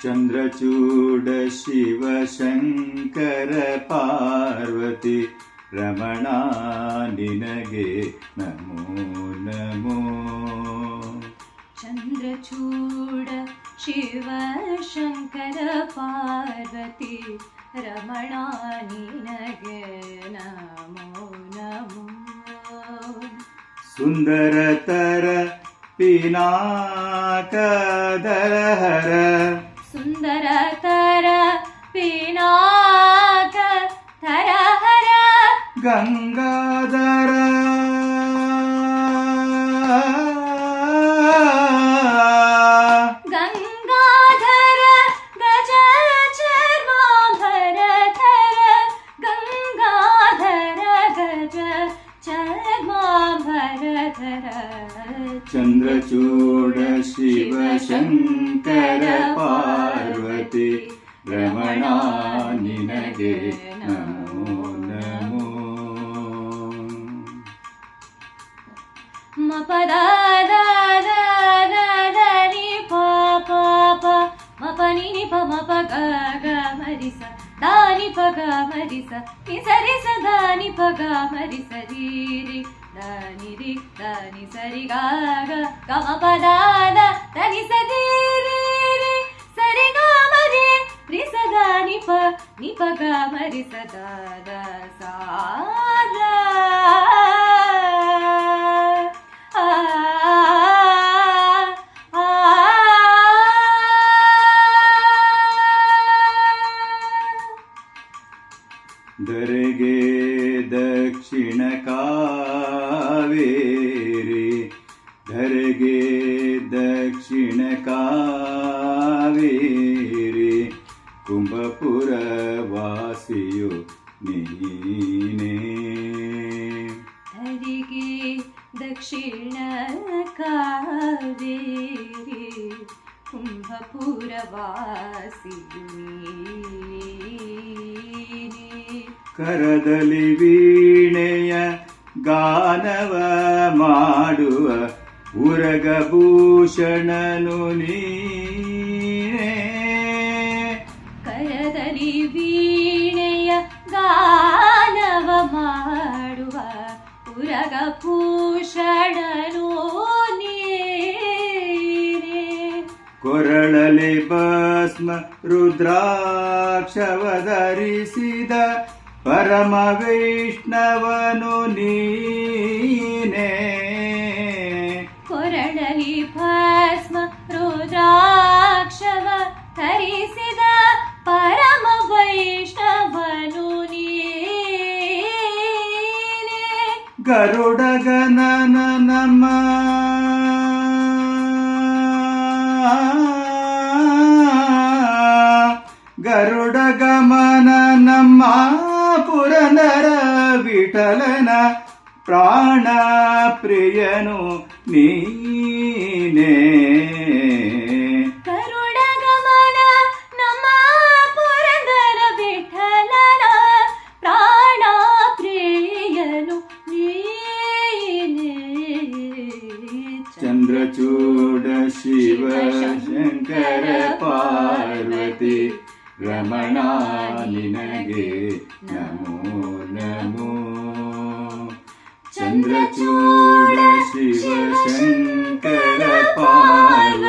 ಚಂದ್ರಚೂಡ ಶಿವ ಶಂಕರ ಪಾರ್ವತಿ ರಮಣ ನಿನಗೆ ನಮೋ ನಮೋ. ಚಂದ್ರಚೂಡ ಶಿವ ಶಂಕರ ಪಾರ್ವತಿ ರಮಣ ನಿನಗೆ ನಮೋ ನಮೋ. ಸುಂದರತರ ಪಿನಾಕದರಹರ ಸುಂದರತರ ಪಿನಾಕ ತರಹರ ಗಂಗಾಧರ ಗಂಗಾಧರ ಗಜ ಚರ್ಮಾಂಬರ ಧರ ಗಂಗಾಧರ ಗಜ ಚರ್ಮಾಂಬರ ಧರ. ಚಂದ್ರಚೂಡ ಶಿವ ಶಂಕರ ಪಾರ್ವತಿ ರಮಣ ನಿನಗೆ ನಮೋ ನಮೋ. ಮ ಪದ ದ ದ ದ ದ ನಿ ಪ ಪ ಪ ಮ ಪ ನಿ ನಿ ಪ ಮ ಪ ಗ ಗ ಮ ರಿ ಸ ದ ನಿ ಪ ಗ ಮ ರಿ ಸ ನಿ ಸ ರಿ ಸ ದ ನಿ ಪ ಗ ಮ ರಿ ಸ ರಿ ರಿ ದ ನಿ ರಿ ದ ನಿ ಸ ರಿ ಗ ಗ ಗ ಮ ಪ ದ ದ ದ ನಿ ಸ ರಿ ರಿ ರಿ ಸ ರಿ ಗ ಮ ರಿ ರಿ ಸ ದ ನಿ ಪ ಗ ಮ ರಿ ಸ ದ ದ ಸಾ ದ ಧರೆಗೆ ದಕ್ಷಿಣ ಕಾವೇರಿ ಧರೆಗೆ ದಕ್ಷಿಣ ಕಾವೇರಿ ಕುಂಭಪುರ ವಾಸಿಯು ನೀನೇ. ಧರೆಗೆ ದಕ್ಷಿಣ ಕಾವೇರಿ ಕುಂಭಪುರ ವಾಸಿಯು ನೀನೇ. ಕರದಲ್ಲಿ ವೀಣೆಯ ಗಾನವ ಮಾಡುವ ಉರಗಭೂಷಣನು ನೀನೇ. ಕರದಲ್ಲಿ ವೀಣೆಯ ಗಾನವ ಮಾಡುವ ಉರಗಭೂಷಣನು ನೀನೇ. ಕೊರಳಲಿ ಭಸ್ಮ ರುದ್ರಾಕ್ಷವ ಧರಿಸಿದ ಪರಮ ವೈಷ್ಣವನು ನೀನೇ. ಕೊರಳಲಿ ಭಸ್ಮ ರುದ್ರಾಕ್ಷವ ಧರಿಸಿದ ಪರಮ ವೈಷ್ಣವನು ನೀನೇ. ಗರುಡಗನನ ನಮ್ಮ ಗರುಡಗಮನ ನಮ್ಮ ಪುರಂದರ ವಿಠಲನ ಪ್ರಾಣ ಪ್ರಿಯನು ನೀನೇ. ಗರುಡಗಮನ ನಮ್ಮ ಪುರಂದರ ವಿಠಲನ ಪ್ರಾಣ ಪ್ರಿಯನು ನೀನೇ. ಚಂದ್ರಚೂಡ ಶಿವ ಶಂಕರ ಪಾರ್ವತಿ ರಮಣ ನಿನಗೆ ನಮೋ ನಮೋ. ಚಂದ್ರಚೂಡ ಶಿವ ಶಂಕರ ಪಾರ್ವತಿ